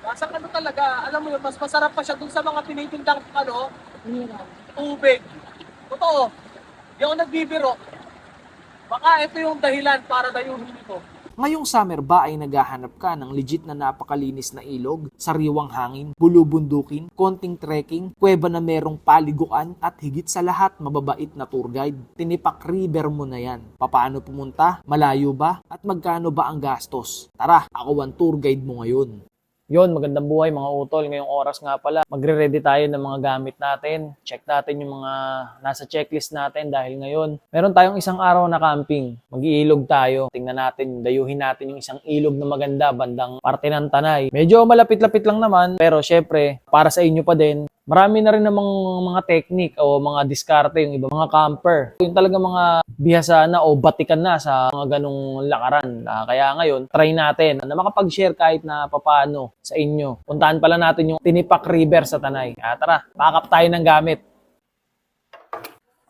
Nasa ano talaga, alam mo yun, mas masarap pa siya dun sa mga tinitindang tubig. Totoo, di ako nagbibiro. Baka ito yung dahilan para dayuhin ito. Ngayong summer ba ay naghahanap ka ng legit na napakalinis na ilog, sariwang hangin, bulubundukin, konting trekking, kuweba na merong paliguan at higit sa lahat mababait na tour guide? Tinipak River mo na yan. Papaano pumunta? Malayo ba? At magkano ba ang gastos? Tara, ako ang tour guide mo ngayon. Yon, magandang buhay mga utol. Ngayong oras nga pala, magre-ready tayo ng mga gamit natin. Check natin yung mga nasa checklist natin dahil ngayon, meron tayong isang araw na camping. Mag-iilog tayo. Tingnan natin, dayuhin natin yung isang ilog na maganda bandang parte ng Tanay. Medyo malapit-lapit lang naman, pero syempre, para sa inyo pa din, marami na rin namang mga technique o mga diskarte yung iba, mga camper. Yung talaga mga bihasa na o batikan na sa mga ganong lakaran. Kaya ngayon, try natin na makapag-share kahit na papaano sa inyo. Puntahan pala natin yung Tinipak River sa Tanay. Tara, pakap tayo ng gamit.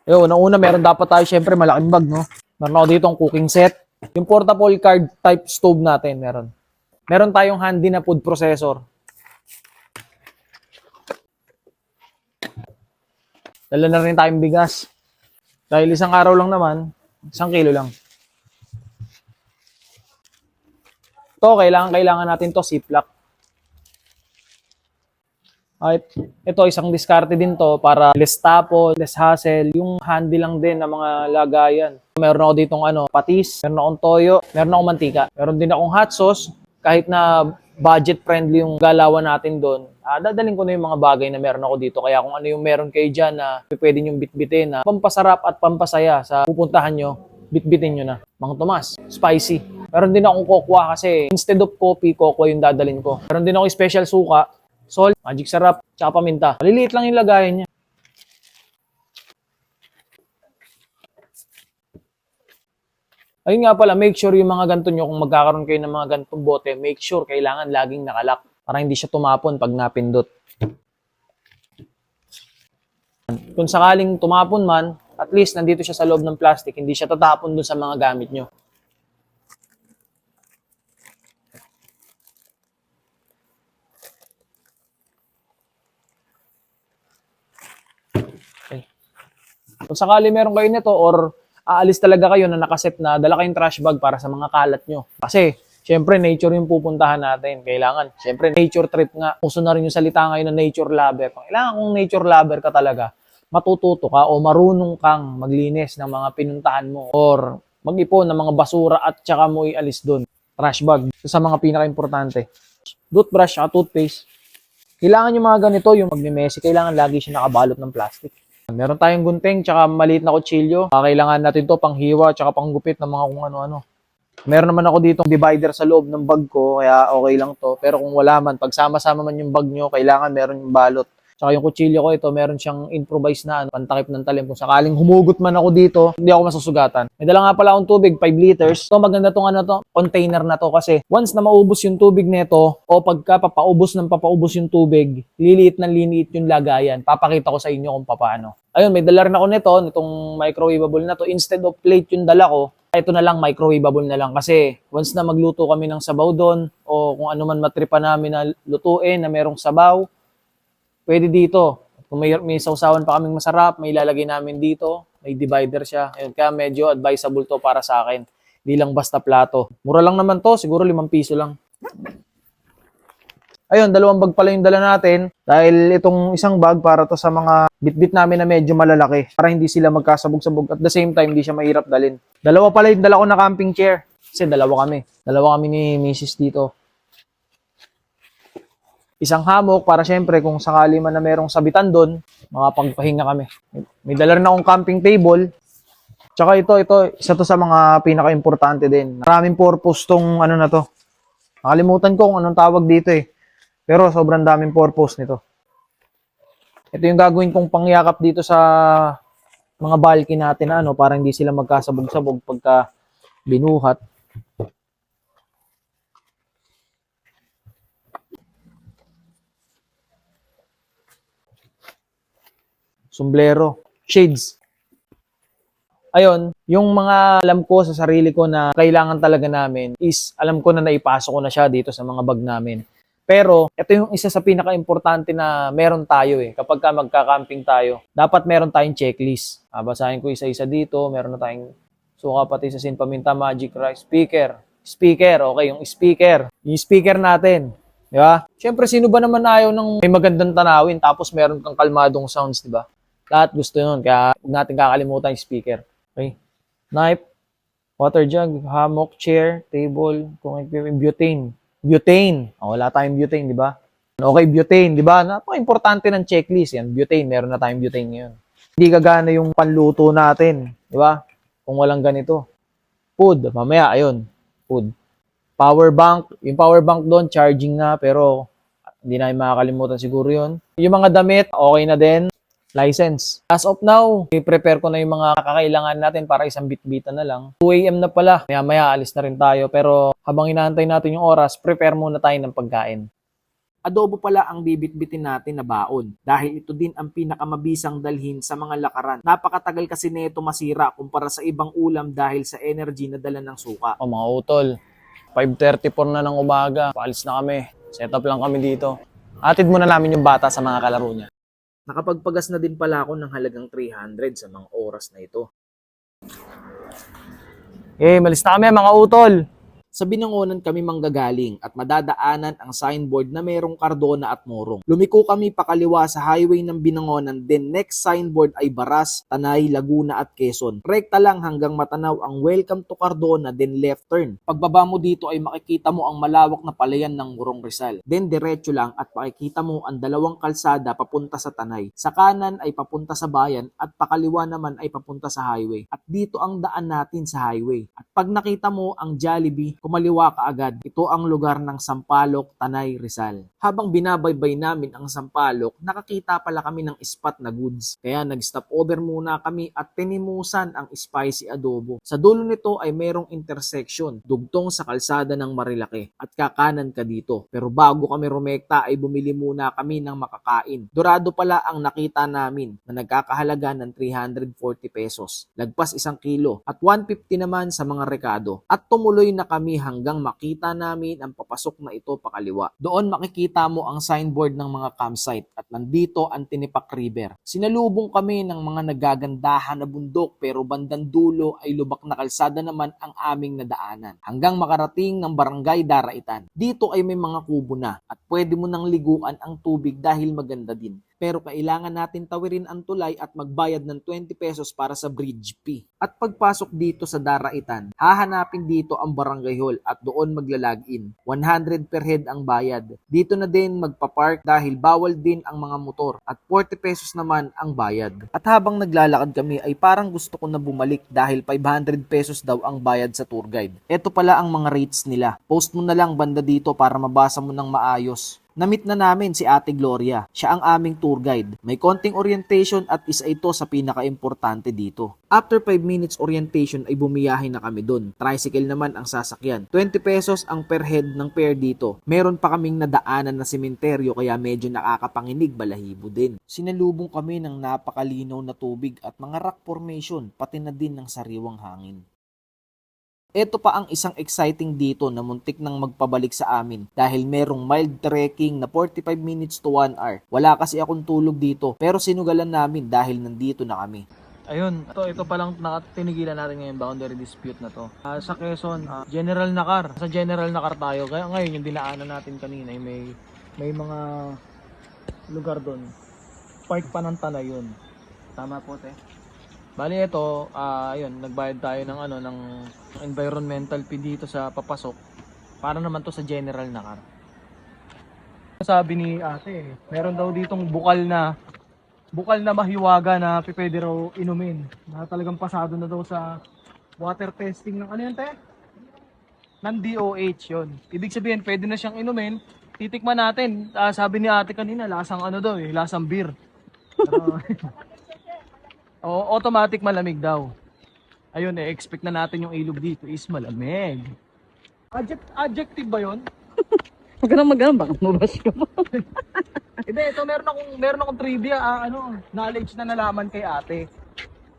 Yo, una meron dapat tayo syempre malaking bag, no? Meron ako dito ang cooking set. Yung portable card type stove natin, meron. Meron tayong handy na food processor. Dala na rin tayong bigas. Dahil isang araw lang naman, 1 kilo lang. Ito, kailangan natin to ziplock. Right. Ito, isang diskarte din to para less tapon, less hassle. Yung handy lang din ng mga lagayan. Meron ako ditong patis, meron akong toyo, meron akong mantika. Meron din akong hot sauce. Kahit na budget friendly yung galawan natin doon, dadalhin ko na yung mga bagay na meron ako dito. Kaya kung ano yung meron kayo dyan na pwede nyo bitbitin na pampasarap at pampasaya sa pupuntahan nyo, bitbitin nyo na. Mang Tomas, spicy. Meron din akong kokwa kasi instead of coffee, kokwa yung dadalhin ko. Meron din akong special suka, salt, magic sarap, tsaka paminta. Maliliit lang yung lagayan niya. Ayun nga pala, make sure yung mga ganito nyo, kung magkakaroon kayo ng mga ganitong bote, make sure kailangan laging nakalak para hindi siya tumapon pag napindot. Kung sakaling tumapon man, at least nandito siya sa loob ng plastic, hindi siya tatapon dun sa mga gamit nyo. Okay. Kung sakali meron kayo nito or aalis talaga kayo na nakaset na, dala kayong trash bag para sa mga kalat nyo. Kasi, syempre, nature yung pupuntahan natin. Kailangan, syempre, nature trip nga. Uso na rin yung salita ngayon na nature lover. Kailangan kung nature lover ka talaga, matututo ka o marunong kang maglinis ng mga pinuntahan mo or mag-ipon ng mga basura at tsaka mo ialis doon. Trash bag. So, sa mga pinaka-importante. Toothbrush at toothpaste. Kailangan yung mga ganito, yung pag-messy, kailangan lagi siya nakabalot ng plastic. Meron tayong gunting, tsaka maliit na kutsilyo. Kailangan natin to panghiwa, tsaka panggupit ng mga kung ano-ano. Meron naman ako dito divider sa loob ng bag ko, kaya okay lang to. Pero kung wala man, pag sama-sama man yung bag nyo, kailangan meron yung balot. Tsaka yung kutsilyo ko ito, meron siyang improvised na pantakip ng talim. Kung sakaling humugot man ako dito, hindi ako masusugatan. May dala nga pala akong tubig, 5 liters. So maganda tong container na to kasi once na maubos yung tubig nito o pagka papaubos yung tubig, liliit yung lagayan. Papakita ko sa inyo kung paano. Ayun, may dala rin ako nitong microwavable na to. Instead of plate yung dala ko, ito na lang, microwavable na lang. Kasi once na magluto kami ng sabaw doon o kung ano man matripa namin na lutuin na merong sabaw, pwede dito. Kung may sausawan pa kaming masarap, may ilalagay namin dito. May divider siya. Ayun, kaya medyo advisable to para sa akin. Hindi lang basta plato. Mura lang naman to, siguro 5 piso lang. Ayun, 2 bag pala yung dala natin. Dahil itong isang bag para to sa mga bitbit namin na medyo malalaki. Para hindi sila magkasabog-sabog. At the same time, hindi siya mahirap dalhin. 2 pala yung dala ko na camping chair. Kasi 2 kami. 2 kami ni Mrs. dito. Isang hammock para syempre kung sakali man na merong sabitan doon, makapagpahinga kami. May dala rin akong camping table. Tsaka ito, isa to sa mga pinaka-importante din. Maraming purpose tong na to. Nakalimutan ko kung anong tawag dito eh. Pero sobrang daming purpose nito. Ito yung gagawin kong pangyakap dito sa mga balcony natin na para hindi sila magkasabog-sabog pagka binuhat. Sombrero, shades. Ayun, yung mga alam ko sa sarili ko na kailangan talaga namin is alam ko na naipasok ko na siya dito sa mga bag namin. Pero ito yung isa sa pinaka-importante na meron tayo kapag ka magka-camping tayo. Dapat meron tayong checklist. Basahin ko isa-isa dito. Meron na tayong suka pati sa Sinpaminta, Magic Rice, speaker. Speaker, okay, yung speaker. Yung speaker natin. Di ba? Siyempre, sino ba naman ayaw ng may magandang tanawin tapos meron kang kalmadong sounds, di ba? Lahat gusto yun. Kaya huwag natin kakalimutan yung speaker. Okay? Knife, water jug, hammock, chair, table, kung butane. Butane. Wala tayong butane, di ba? Okay, butane, di ba? Napaka-importante ng checklist yan. Butane, meron na tayong butane ngayon. Hindi gagana yung panluto natin, di ba? Kung walang ganito. Food, mamaya, ayun. Food. Power bank, yung power bank doon, charging na, pero hindi na makakalimutan siguro yun. Yung mga damit, okay na din. License. As of now, i-prepare ko na yung mga kakailangan natin para isang bit-bitan na lang. 2 AM na pala. Maya-maya alis na rin tayo. Pero habang inaantay natin yung oras, prepare muna tayo ng pagkain. Adobo pala ang bibit-bitin natin na baon dahil ito din ang pinakamabisang dalhin sa mga lakaran. Napakatagal kasi nito masira kumpara sa ibang ulam dahil sa energy na dala ng suka. Mga utol, 5:34 na ng umaga. Paalis na kami. Set up lang kami dito. Atid muna namin yung bata sa mga kalaro niya. Nakapagpagas na din pala ako ng halagang 300 sa mga oras na ito. Malis na kami mga utol. Sa Binangonan kami manggagaling at madadaanan ang signboard na merong Cardona at Morong. Lumiko kami pakaliwa sa highway ng Binangonan, then next signboard ay Baras, Tanay, Laguna at Quezon. Rekta lang hanggang matanaw ang Welcome to Cardona, then left turn. Pagbaba mo dito ay makikita mo ang malawak na palayan ng Morong Rizal. Then diretso lang at makikita mo ang dalawang kalsada papunta sa Tanay. Sa kanan ay papunta sa bayan at pakaliwa naman ay papunta sa highway. At dito ang daan natin sa highway. At pag nakita mo ang Jollibee, kumaliwa ka agad. Ito ang lugar ng Sampaloc, Tanay, Rizal. Habang binabaybay namin ang Sampaloc, nakakita pala kami ng spot na goods. Kaya nag-stop over muna kami at tinimusan ang spicy adobo. Sa dulo nito ay merong intersection, dugtong sa kalsada ng Marilake at kakanan ka dito. Pero bago kami rumekta ay bumili muna kami ng makakain. Dorado pala ang nakita namin na nagkakahalaga ng 340 pesos. Lagpas 1 kilo at 150 naman sa mga rekado. At tumuloy na kami hanggang makita namin ang papasok na ito pakaliwa. Doon makikita mo ang signboard ng mga campsite at nandito ang Tinipak River. Sinalubong kami ng mga nagagandahan na bundok pero bandang dulo ay lubak na kalsada naman ang aming nadaanan hanggang makarating ng Barangay Daraitan. Dito ay may mga kubo na at pwede mo nang liguan ang tubig dahil maganda din. Pero kailangan natin tawirin ang tulay at magbayad ng 20 pesos para sa bridge fee. At pagpasok dito sa Daraitan, hahanapin dito ang barangay hall at doon maglalagin. 100 per head ang bayad. Dito na din magpapark dahil bawal din ang mga motor at 40 pesos naman ang bayad. At habang naglalakad kami ay parang gusto ko na bumalik dahil 500 pesos daw ang bayad sa tour guide. Ito pala ang mga rates nila. Post mo na lang banda dito para mabasa mo ng maayos. Namit na namin si Ate Gloria. Siya ang aming tour guide. May konting orientation at isa ito sa pinaka-importante dito. After 5 minutes orientation ay bumiyahe na kami dun. Tricycle naman ang sasakyan. 20 pesos ang per head ng fare dito. Meron pa kaming nadaanan na sementeryo kaya medyo nakakapanginig balahibo din. Sinalubong kami ng napakalinaw na tubig at mga rock formation pati na din ng sariwang hangin. Ito pa ang isang exciting dito na muntik nang magpabalik sa amin dahil merong mild trekking na 45 minutes to 1 hour. Wala kasi akong tulog dito pero sinugalan namin dahil nandito na kami. Ayun, ito pa lang tinigilan natin ngayon boundary dispute na to. Sa Quezon, General Nakar. Sa General Nakar tayo. Kaya ngayon yung dinaanan natin kanina may mga lugar doon. Park pa ng Tanay yun. Tama po, te. Bali ito, ayun, nagbayad tayo ng environmental fee dito sa papasok. Para naman to sa General Nakar. Sabi ni ate, meron daw ditong bukal na mahiwaga na pwede raw inumin. Na talagang pasado na daw sa water testing ng ano yun, te? Ng DOH yun. Ibig sabihin, pwede na siyang inumin. Titikman natin. Sabi ni ate kanina, lasang ano daw lasang beer. Automatic malamig daw. Ayun, expect na natin yung ilog dito is malamig. Adjective ba yun? Huwag ka na mag-ano, baka mabash ka pa. Hindi, ito meron akong trivia, knowledge na nalaman kay ate.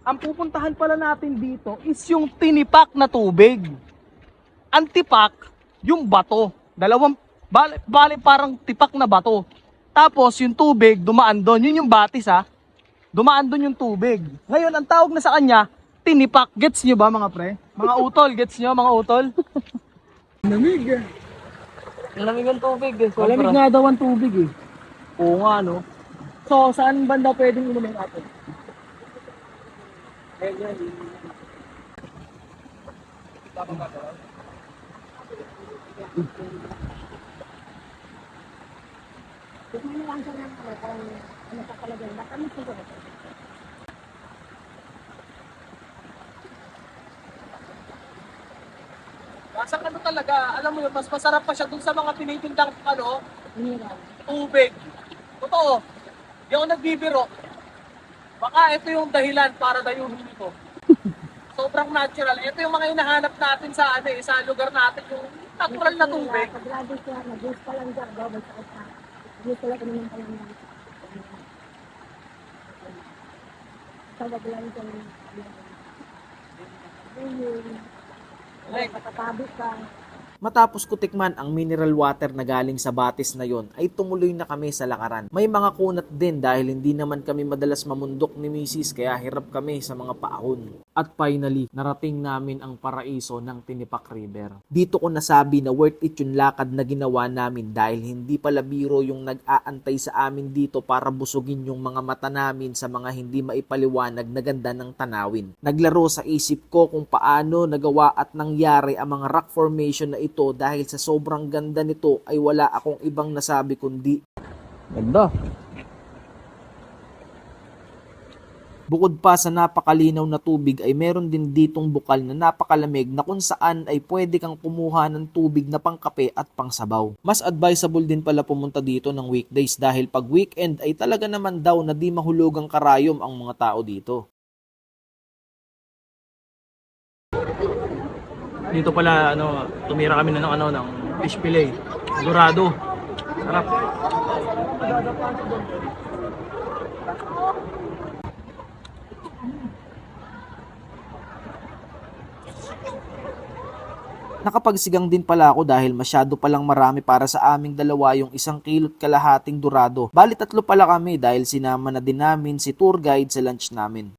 Ang pupuntahan pala natin dito is yung tinipak na tubig. Ang tipak, yung bato. Bali parang tipak na bato. Tapos yung tubig dumaan doon. Yun yung batis ha. Dumaan doon yung tubig. Ngayon, ang tawag na sa kanya, tinipak. Gets nyo ba mga pre? Mga utol, gets nyo mga utol? Lamig eh. Malamig ang tubig eh. Malamig nga daw ang tubig eh. Oo nga no. So, saan banda pwedeng inumin natin? Masang ano talaga, alam mo yun, mas masarap pa siya dun sa mga tinitindang tubig. Totoo, di ako nagbibiro. Baka ito yung dahilan para dayuhin ito. Sobrang natural. Ito yung mga hinahanap natin sa sa lugar natin, yung natural na tubig. Sagrado siya, nag-use pa lang siya, gawin sa isa. Nag-use pala kami ng palang ng sagrado lang siya. Patatabi ka. Matapos ko tikman ang mineral water na galing sa batis na yon, ay tumuloy na kami sa lakaran. May mga kunat din dahil hindi naman kami madalas mamundok ni Mrs. kaya hirap kami sa mga paahon. At finally, narating namin ang paraiso ng Tinipak River. Dito ko nasabi na worth it yung lakad na ginawa namin dahil hindi pala biro yung nag-aantay sa amin dito para busugin yung mga mata namin sa mga hindi maipaliwanag na ganda ng tanawin. Naglaro sa isip ko kung paano nagawa at nangyari ang mga rock formation na ito dahil sa sobrang ganda nito ay wala akong ibang nasabi kundi Ganda. bukod pa sa napakalinaw na tubig ay meron din ditong bukal na napakalamig na kung saan ay pwede kang kumuha ng tubig na pangkape at pangsabaw. Mas advisable din pala pumunta dito ng weekdays dahil pag weekend ay talaga naman daw na di mahulugang karayom ang mga tao dito. Dito pala tumira kami ng fish fillet. Dorado. Sarap. Nakapagsigang din pala ako dahil masyado palang marami para sa aming dalawa yung 1,5 kg dorado. Bali 3 pala kami dahil sinama na din namin si tour guide sa lunch namin.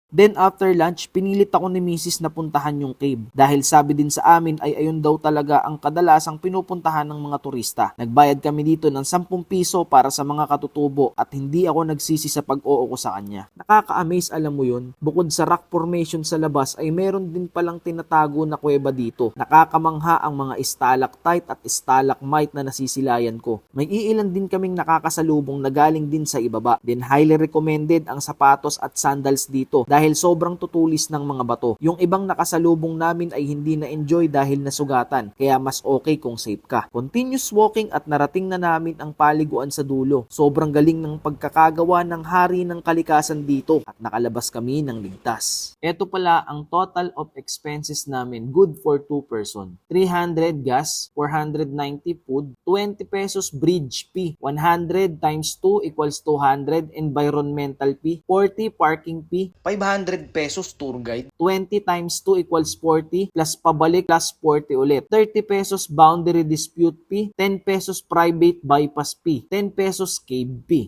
Then after lunch, pinilit ako ni Mrs. na puntahan yung cave dahil sabi din sa amin ay ayun daw talaga ang kadalasang pinupuntahan ng mga turista. Nagbayad kami dito ng 10 piso para sa mga katutubo at hindi ako nagsisi sa pag-oo ko sa kanya. Nakaka-amaze alam mo yun, bukod sa rock formation sa labas ay meron din palang tinatago na kuweba dito. Nakakamangha ang mga stalactite at stalagmite na nasisilayan ko. May iilan din kaming nakakasalubong na galing din sa ibaba. Then highly recommended ang sapatos at sandals dito dahil sobrang tutulis ng mga bato. Yung ibang nakasalubong namin ay hindi na-enjoy dahil nasugatan, kaya mas okay kung safe ka. Continuous walking at narating na namin ang paliguan sa dulo. Sobrang galing ng pagkakagawa ng hari ng kalikasan dito at nakalabas kami ng ligtas. Ito pala ang total of expenses namin, good for 2 person. 300 gas, 490 food, 20 pesos bridge fee, 100 times 2 equals 200 environmental fee, 40 parking fee, 500 pesos tour guide, 20 times 2 equals 40, plus pabalik plus 40 ulit, 30 pesos boundary dispute fee, 10 pesos private bypass fee, 10 pesos cave fee.